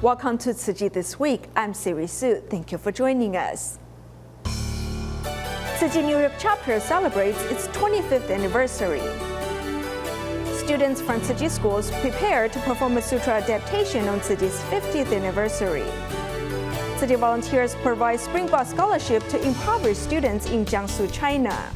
Welcome to Tzu Chi This Week. I'm Siri Su. Thank you for joining us. Tzu Chi New York chapter celebrates its 25th anniversary. Students from Tzu Chi schools prepare to perform a sutra adaptation on Tzu Chi's 50th anniversary. Tzu Chi volunteers provide Springboard scholarship to impoverished students in Jiangsu, China.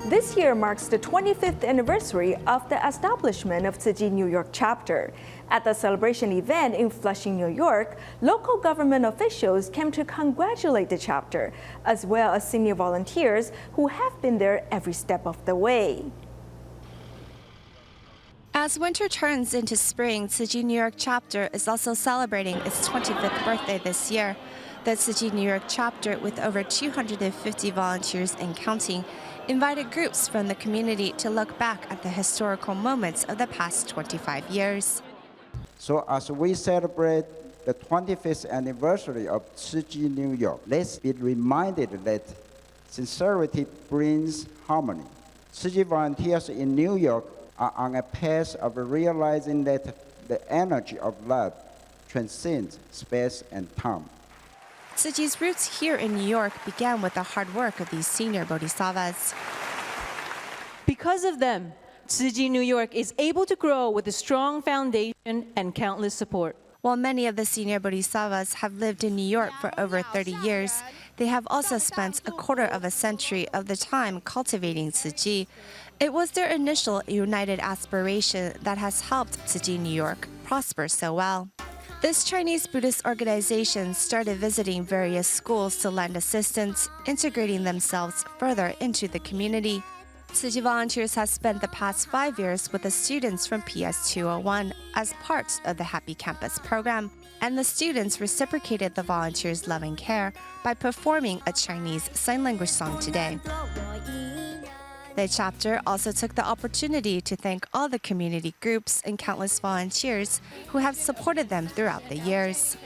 This year marks the 25th anniversary of the establishment of Tzu Chi New York chapter. At the celebration event in Flushing, New York, local government officials came to congratulate the chapter, as well as senior volunteers who have been there every step of the way. As winter turns into spring, Tzu Chi New York chapter is also celebrating its 25th birthday this year. The Tzu Chi New York chapter, with over 250 volunteers and counting, invited groups from the community to look back at the historical moments of the past 25 years. So as we celebrate the 25th anniversary of Tzu Chi New York, let's be reminded that sincerity brings harmony. Tzu Chi volunteers in New York are on a path of realizing that the energy of love transcends space and time. Tzu Chi's roots here in New York began with the hard work of these senior bodhisattvas. Because of them, Tzu Chi New York is able to grow with a strong foundation and countless support. While many of the senior bodhisattvas have lived in New York for over 30 years, they have also spent a quarter of a century of the time cultivating Tzu Chi. It was their initial united aspiration that has helped Tzu Chi New York prosper so well. This Chinese Buddhist organization started visiting various schools to lend assistance, integrating themselves further into the community. Tzu Chi volunteers have spent the past 5 years with the students from PS 201 as part of the Happy Campus program, and the students reciprocated the volunteers' love and care by performing a Chinese Sign Language song today. The chapter also took the opportunity to thank all the community groups and countless volunteers who have supported them throughout the years.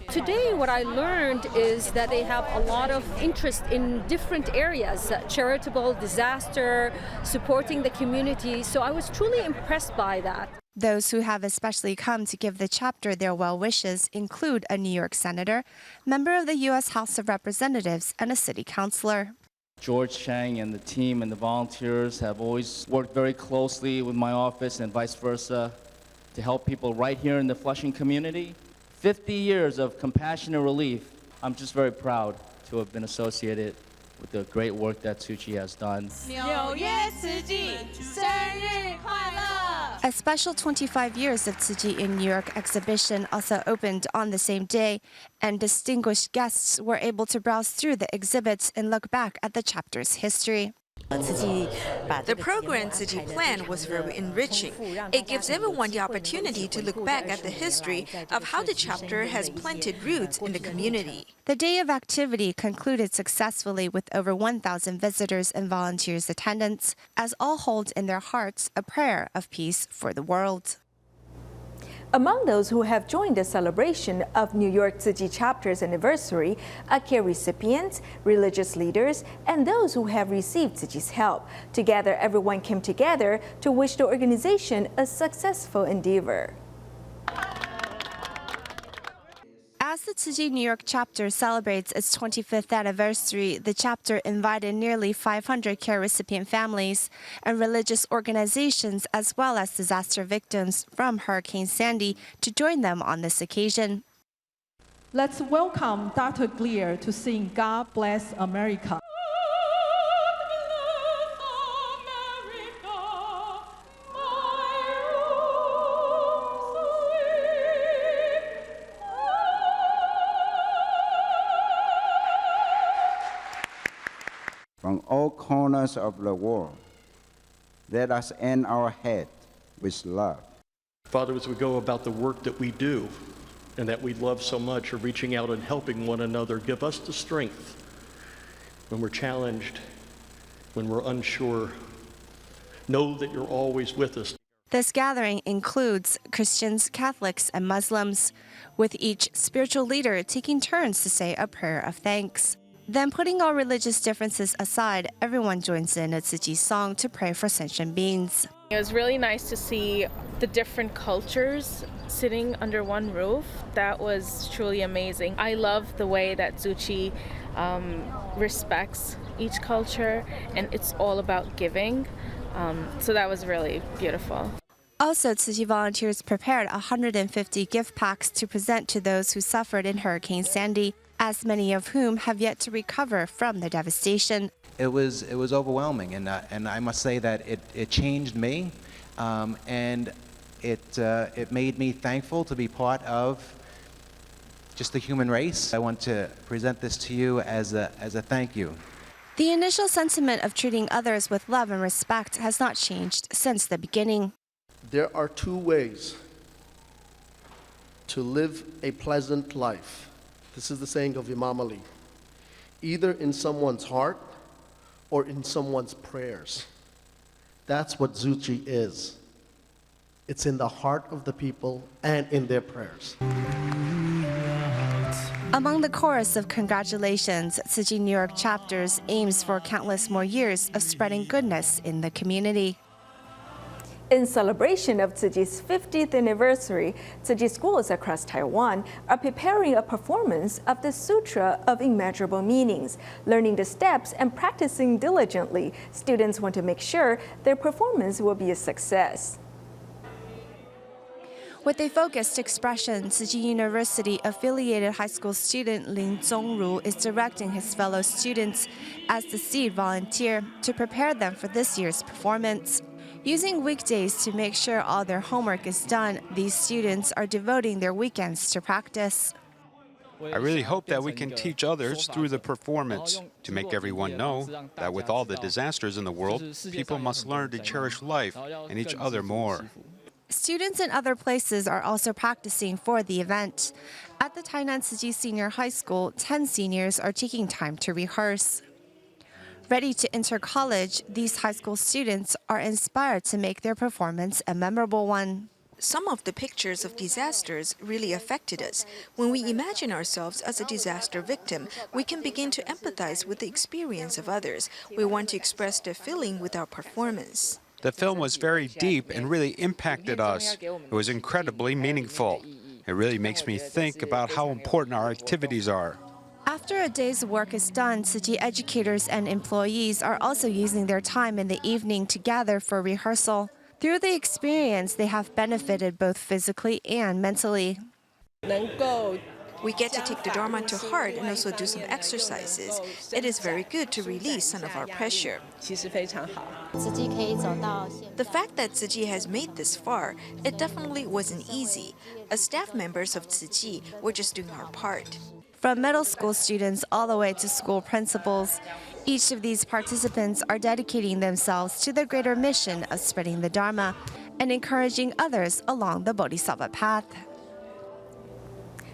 Today, what I learned is that they have a lot of interest in different areas, charitable, disaster, supporting the community. So I was truly impressed by that. Those who have especially come to give the chapter their well wishes include a New York senator, member of the U.S. House of Representatives, and a city councilor. George Chang and the team and the volunteers have always worked very closely with my office and vice versa to help people right here in the Flushing community. 50 years of compassionate relief. I'm just very proud to have been associated with the great work that Tzu Chi has done. A special 25 years of Tzu Chi in New York exhibition also opened on the same day, and distinguished guests were able to browse through the exhibits and look back at the chapter's history. The program Tzu Chi planned was very enriching. It gives everyone the opportunity to look back at the history of how the chapter has planted roots in the community. The day of activity concluded successfully with over 1,000 visitors and volunteers' attendance, as all hold in their hearts a prayer of peace for the world. Among those who have joined the celebration of New York Tzu Chi chapter's anniversary are care recipients, religious leaders, and those who have received Tzu Chi's help. Together, everyone came together to wish the organization a successful endeavor. As the Tzu Chi New York chapter celebrates its 25th anniversary, the chapter invited nearly 500 care recipient families and religious organizations, as well as disaster victims from Hurricane Sandy, to join them on this occasion. Let's welcome Dr. Gleer to sing God Bless America. From all corners of the world, let us end our head with love. Father, as we go about the work that we do and that we love so much, of reaching out and helping one another, give us the strength when we're challenged, when we're unsure. Know that you're always with us. This gathering includes Christians, Catholics, and Muslims, with each spiritual leader taking turns to say a prayer of thanks. Then, putting all religious differences aside, everyone joins in a Tzu Chi song to pray for sentient beings. It was really nice to see the different cultures sitting under one roof. That was truly amazing. I love the way that Tzu Chi respects each culture, and it's all about giving. So that was really beautiful. Also, Tzu Chi volunteers prepared 150 gift packs to present to those who suffered in Hurricane Sandy, as many of whom have yet to recover from the devastation. It was overwhelming, and I must say that it changed me, and it made me thankful to be part of just the human race. I want to present this to you as a thank you. The initial sentiment of treating others with love and respect has not changed since the beginning. There are two ways to live a pleasant life. This is the saying of Imam Ali. Either in someone's heart or in someone's prayers. That's what Tzu Chi is. It's in the heart of the people and in their prayers. Among the chorus of congratulations, Tzu Chi New York chapters aims for countless more years of spreading goodness in the community. In celebration of Tzu Chi's 50th anniversary, Tzu Chi schools across Taiwan are preparing a performance of the Sutra of Immeasurable Meanings. Learning the steps and practicing diligently, students want to make sure their performance will be a success. With a focused expression, Tzu Chi University-affiliated high school student Lin Zhongru is directing his fellow students as the seed volunteer to prepare them for this year's performance. Using weekdays to make sure all their homework is done, these students are devoting their weekends to practice. I really hope that we can teach others through the performance to make everyone know that with all the disasters in the world, people must learn to cherish life and each other more. Students in other places are also practicing for the event. At the Tainan Tzu Chi Senior High School, 10 seniors are taking time to rehearse. Ready to enter college, these high school students are inspired to make their performance a memorable one. Some of the pictures of disasters really affected us. When we imagine ourselves as a disaster victim, we can begin to empathize with the experience of others. We want to express the feeling with our performance. The film was very deep and really impacted us. It was incredibly meaningful. It really makes me think about how important our activities are. After a day's work is done, Tzu Chi educators and employees are also using their time in the evening to gather for rehearsal. Through the experience, they have benefited both physically and mentally. We get to take the Dharma to heart and also do some exercises. It is very good to release some of our pressure. The fact that Tzu Chi has made this far, it definitely wasn't easy. As staff members of Tzu Chi, we're just doing our part. From middle school students all the way to school principals, each of these participants are dedicating themselves to the greater mission of spreading the Dharma and encouraging others along the Bodhisattva path.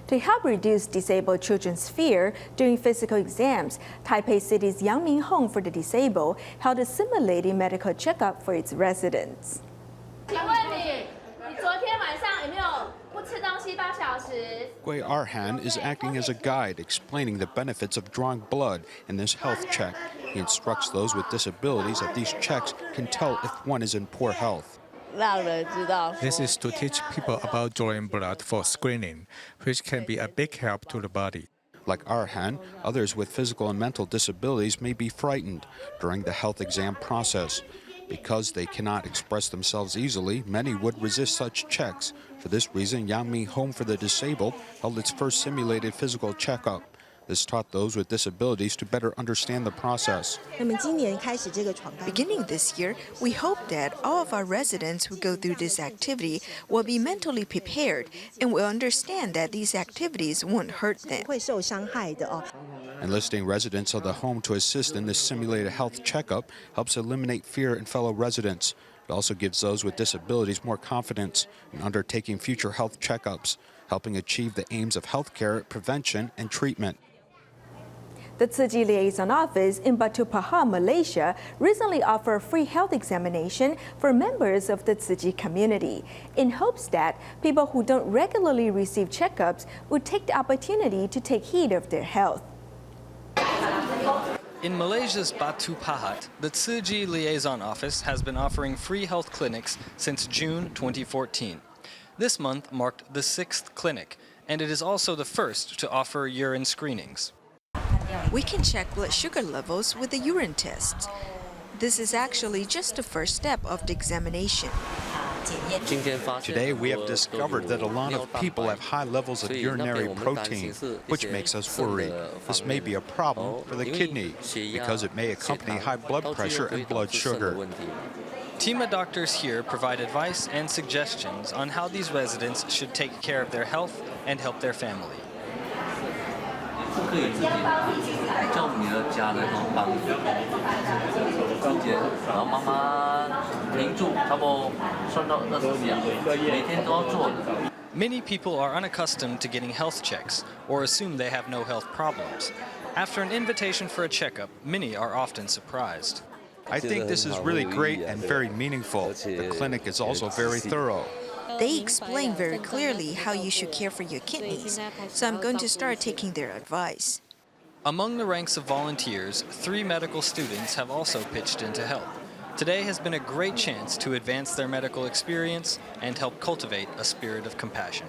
To help reduce disabled children's fear during physical exams, Taipei City's陽明Home for the Disabled held a simulated medical checkup for its residents. Gui Arhan is acting as a guide, explaining the benefits of drawing blood in this health check. He instructs those with disabilities that these checks can tell if one is in poor health. This is to teach people about drawing blood for screening, which can be a big help to the body. Like Arhan, others with physical and mental disabilities may be frightened during the health exam process. Because they cannot express themselves easily, many would resist such checks. For this reason,阳明Home for the Disabled held its first simulated physical checkup. This taught those with disabilities to better understand the process. Beginning this year, we hope that all of our residents who go through this activity will be mentally prepared and will understand that these activities won't hurt them. Enlisting residents of the home to assist in this simulated health checkup helps eliminate fear in fellow residents. It also gives those with disabilities more confidence in undertaking future health checkups, helping achieve the aims of healthcare, prevention, and treatment. The Tzu Chi Liaison Office in Batu Pahat, Malaysia, recently offered a free health examination for members of the Tzu Chi community, in hopes that people who don't regularly receive checkups would take the opportunity to take heed of their health. In Malaysia's Batu Pahat, the Tzu Chi Liaison Office has been offering free health clinics since June 2014. This month marked the 6th clinic, and it is also the first to offer urine screenings. We can check blood sugar levels with the urine test. This is actually just the first step of the examination. Today we have discovered that a lot of people have high levels of urinary protein, which makes us worry. This may be a problem for the kidney because it may accompany high blood pressure and blood sugar. TIMA doctors here provide advice and suggestions on how these residents should take care of their health and help their family. Many people are unaccustomed to getting health checks or assume they have no health problems. After an invitation for a checkup, many are often surprised. I think this is really great and very meaningful. The clinic is also very thorough. They explain very clearly how you should care for your kidneys, so I'm going to start taking their advice. Among the ranks of volunteers, 3 medical students have also pitched in to help. Today has been a great chance to advance their medical experience and help cultivate a spirit of compassion.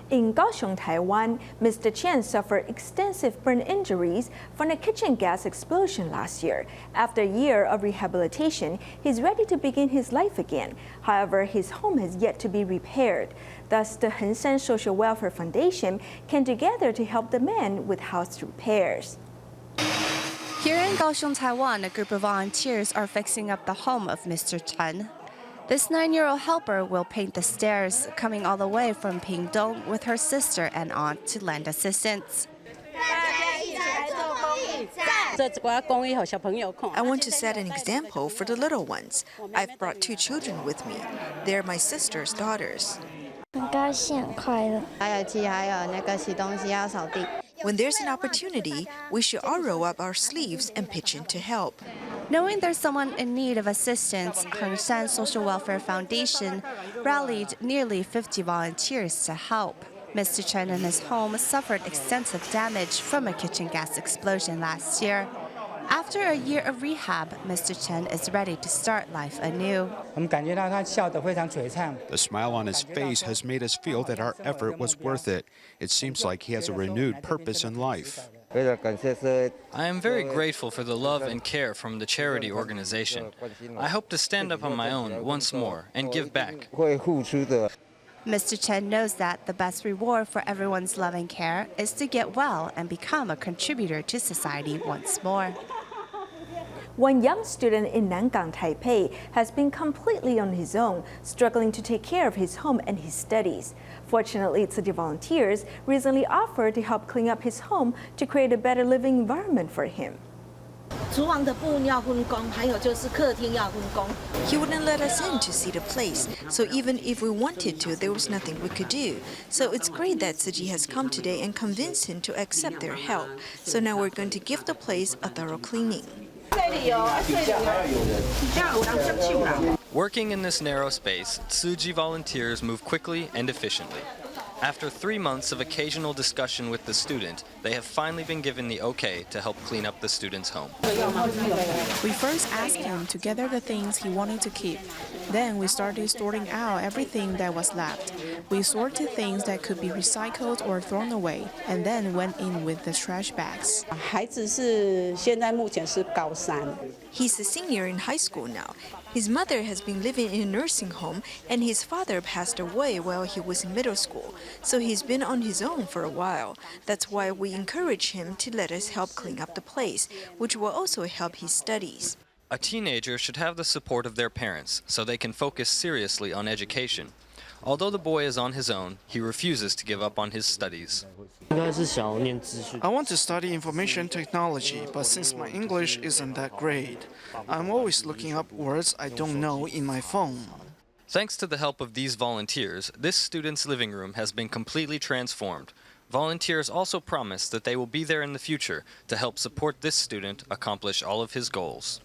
In Kaohsiung, Taiwan, Mr. Chen suffered extensive burn injuries from a kitchen gas explosion last year. After a year of rehabilitation, he's ready to begin his life again. However, his home has yet to be repaired. Thus, the Henshan Social Welfare Foundation came together to help the man with house repairs. Here in Kaohsiung, Taiwan, a group of volunteers are fixing up the home of Mr. Chen. This 9-year-old helper will paint the stairs, coming all the way from Pingdong with her sister and aunt to lend assistance. I want to set an example for the little ones. I've brought 2 children with me. They're my sister's daughters. When there's an opportunity, we should all roll up our sleeves and pitch in to help. Knowing there's someone in need of assistance, Henshan Social Welfare Foundation rallied nearly 50 volunteers to help. Mr. Chen and his home suffered extensive damage from a kitchen gas explosion last year. After a year of rehab, Mr. Chen is ready to start life anew. The smile on his face has made us feel that our effort was worth it. It seems like he has a renewed purpose in life. I am very grateful for the love and care from the charity organization. I hope to stand up on my own once more and give back. Mr. Chen knows that the best reward for everyone's love and care is to get well and become a contributor to society once more. One young student in Nangang, Taipei, has been completely on his own, struggling to take care of his home and his studies. Fortunately, Tzu Chi volunteers recently offered to help clean up his home to create a better living environment for him. He wouldn't let us in to see the place, so even if we wanted to, there was nothing we could do. So it's great that Tzu Chi has come today and convinced him to accept their help. So now we're going to give the place a thorough cleaning. Working in this narrow space, Tzu Chi volunteers move quickly and efficiently. After 3 months of occasional discussion with the student, they have finally been given the okay to help clean up the student's home. We first asked him to gather the things he wanted to keep. Then we started sorting out everything that was left. We sorted things that could be recycled or thrown away, and then went in with the trash bags. He's a senior in high school now. His mother has been living in a nursing home, and his father passed away while he was in middle school, so he's been on his own for a while. That's why we encourage him to let us help clean up the place, which will also help his studies. A teenager should have the support of their parents so they can focus seriously on education. Although the boy is on his own, he refuses to give up on his studies. I want to study information technology, but since my English isn't that great, I'm always looking up words I don't know in my phone. Thanks to the help of these volunteers, this student's living room has been completely transformed. Volunteers also promise that they will be there in the future to help support this student accomplish all of his goals.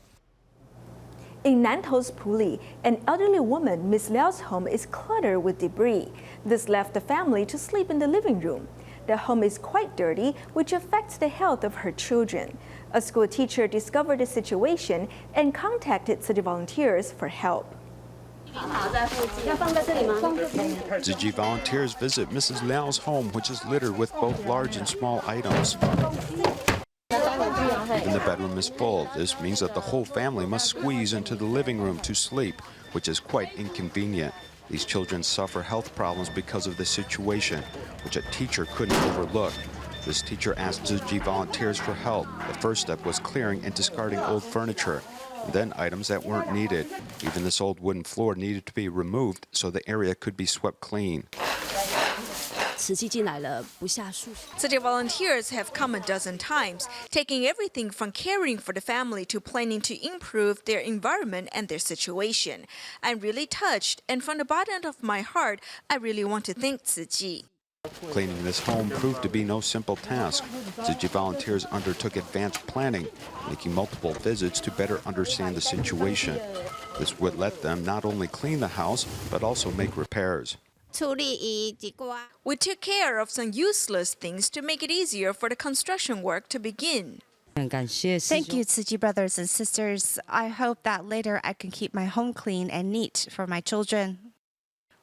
In Nantou's Puli, an elderly woman, Ms. Liao's home is cluttered with debris. This left the family to sleep in the living room. The home is quite dirty, which affects the health of her children. A school teacher discovered the situation and contacted city volunteers for help. Tzu Chi volunteers visit Mrs. Liao's home, which is littered with both large and small items. Even the bedroom is full. This means that the whole family must squeeze into the living room to sleep, which is quite inconvenient. These children suffer health problems because of the situation, which a teacher couldn't overlook. This teacher asked Tzu Chi volunteers for help. The first step was clearing and discarding old furniture, and then items that weren't needed. Even this old wooden floor needed to be removed so the area could be swept clean. Tzu Chi volunteers have come a dozen times, taking everything from caring for the family to planning to improve their environment and their situation. I'm really touched, and from the bottom of my heart, I really want to thank Tzu Chi. Cleaning this home proved to be no simple task. Tzu Chi volunteers undertook advanced planning, making multiple visits to better understand the situation. This would let them not only clean the house, but also make repairs. We took care of some useless things to make it easier for the construction work to begin. Thank you, Tzu Chi brothers and sisters. I hope that later I can keep my home clean and neat for my children.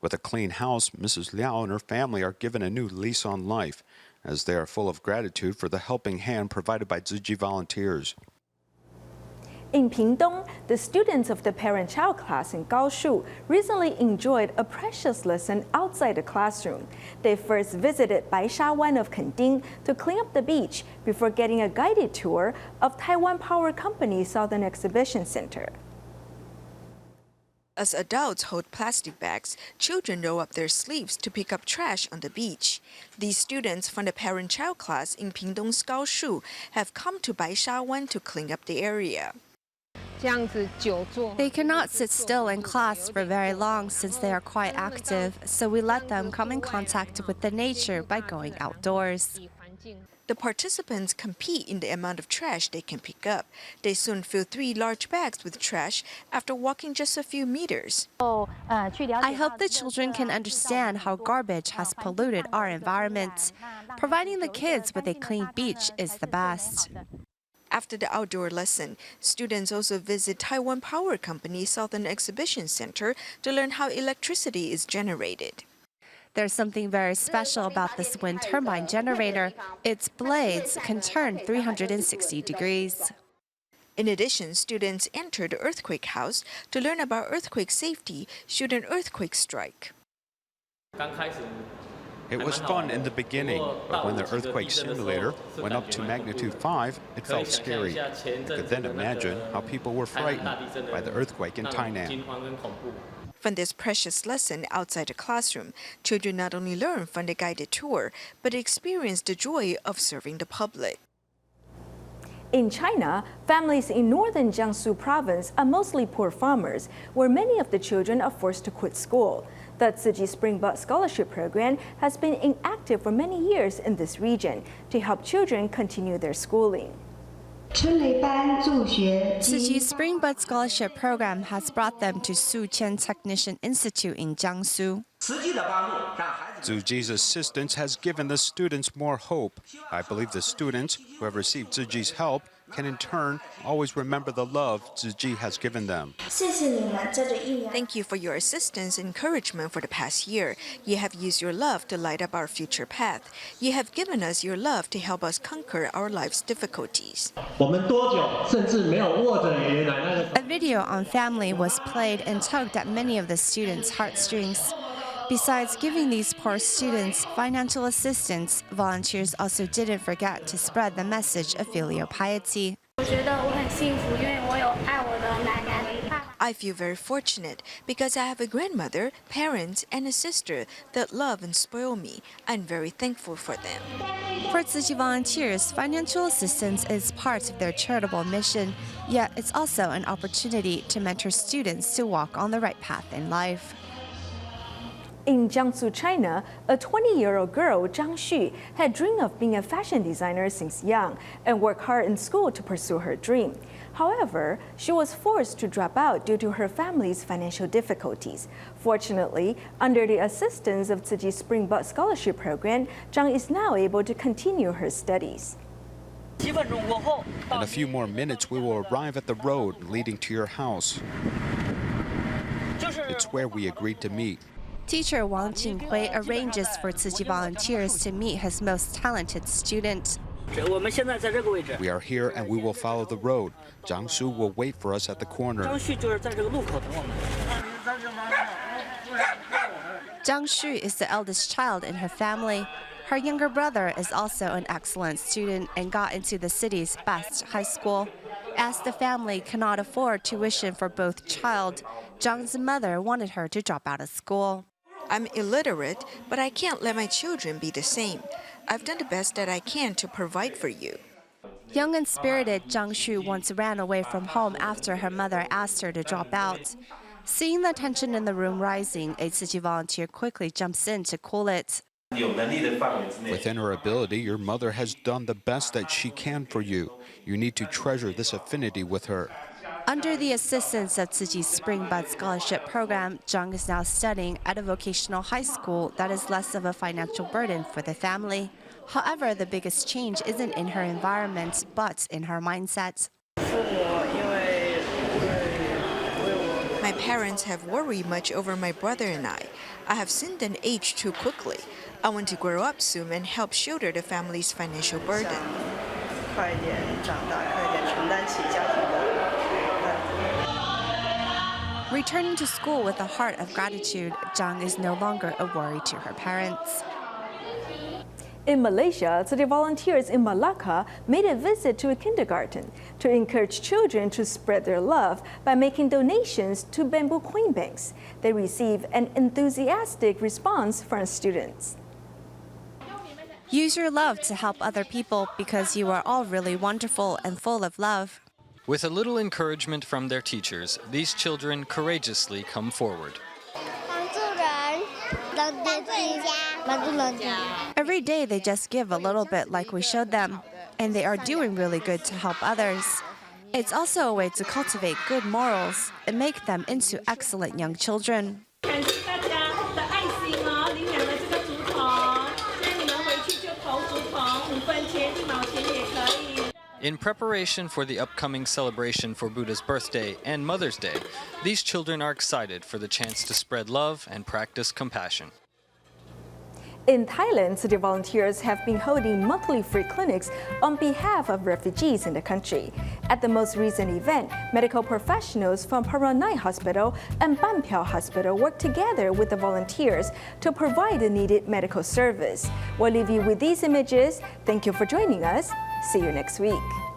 With a clean house, Mrs. Liao and her family are given a new lease on life, as they are full of gratitude for the helping hand provided by Tzu Chi volunteers. In Pingdong, the students of the parent-child class in Gaoshu recently enjoyed a precious lesson outside the classroom. They first visited Baisha Wan of Kending to clean up the beach before getting a guided tour of Taiwan Power Company Southern Exhibition Center. As adults hold plastic bags, children roll up their sleeves to pick up trash on the beach. These students from the parent-child class in Pingdong's Gaoshu have come to Baisha Wan to clean up the area. They cannot sit still in class for very long since they are quite active, so we let them come in contact with the nature by going outdoors. The participants compete in the amount of trash they can pick up. They soon fill 3 large bags with trash after walking just a few meters. I hope the children can understand how garbage has polluted our environment. Providing the kids with a clean beach is the best. After the outdoor lesson, students also visit Taiwan Power Company Southern Exhibition Center to learn how electricity is generated. There's something very special about this wind turbine generator. Its blades can turn 360 degrees. In addition, students enter the earthquake house to learn about earthquake safety should an earthquake strike. It was fun in the beginning, but when the earthquake simulator went up to magnitude 5, it felt scary. I could then imagine how people were frightened by the earthquake in Tainan. From this precious lesson outside the classroom, children not only learn from the guided tour, but experience the joy of serving the public. In China, families in northern Jiangsu province are mostly poor farmers, where many of the children are forced to quit school. The Tzu Chi Spring Bud Scholarship Program has been inactive for many years in this region to help children continue their schooling. Tzu Chi Spring Bud Scholarship Program has brought them to宿迁Technician Institute in Jiangsu. Tzu Chi's assistance has given the students more hope. I believe the students who have received Tzu Chi's help can in turn always remember the love Tzu Chi has given them. Thank you for your assistance and encouragement for the past year. You have used your love to light up our future path. You have given us your love to help us conquer our life's difficulties. A video on family was played and tugged at many of the students' heartstrings. Besides giving these poor students financial assistance, volunteers also didn't forget to spread the message of filial piety. I feel very fortunate because I have a grandmother, parents, and a sister that love and spoil me. I'm very thankful for them. For Tzu Chi volunteers, financial assistance is part of their charitable mission, yet it's also an opportunity to mentor students to walk on the right path in life. In Jiangsu, China, a 20-year-old girl, Jiangsu, had dreamed of being a fashion designer since young and worked hard in school to pursue her dream. However, she was forced to drop out due to her family's financial difficulties. Fortunately, under the assistance of Tzu Chi Spring Bud Scholarship Program, Zhang is now able to continue her studies. In a few more minutes, we will arrive at the road leading to your house. It's where we agreed to meet. Teacher Wang Jinghui arranges for Tzu Chi volunteers to meet his most talented student. We are here and we will follow the road. Jiangsu will wait for us at the corner. Jiangsu is the eldest child in her family. Her younger brother is also an excellent student and got into the city's best high school. As the family cannot afford tuition for both child, Zhang's mother wanted her to drop out of school. I'm illiterate, but I can't let my children be the same. I've done the best that I can to provide for you. Young and spirited, Jiangsu once ran away from home after her mother asked her to drop out. Seeing the tension in the room rising, a Tzu Chi volunteer quickly jumps in to cool it. Within her ability, your mother has done the best that she can for you. You need to treasure this affinity with her. Under the assistance of Tzu Chi's Spring Bud Scholarship Program, Zhang is now studying at a vocational high school that is less of a financial burden for the family. However, the biggest change isn't in her environment, but in her mindset. My parents have worried much over my brother and I. I have sinned and aged too quickly. I want to grow up soon and help shoulder the family's financial burden. Returning to school with a heart of gratitude, Zhang is no longer a worry to her parents. In Malaysia, Tzu Chi volunteers in Malacca made a visit to a kindergarten to encourage children to spread their love by making donations to bamboo coin banks. They received an enthusiastic response from students. Use your love to help other people because you are all really wonderful and full of love. With a little encouragement from their teachers, these children courageously come forward. Every day they just give a little bit like we showed them, and they are doing really good to help others. It's also a way to cultivate good morals and make them into excellent young children. In preparation for the upcoming celebration for Buddha's birthday and Mother's Day, these children are excited for the chance to spread love and practice compassion. In Thailand, Tzu Chi volunteers have been holding monthly free clinics on behalf of refugees in the country. At the most recent event, medical professionals from Paranai Hospital and Ban Piao Hospital worked together with the volunteers to provide the needed medical service. We'll leave you with these images. Thank you for joining us. See you next week.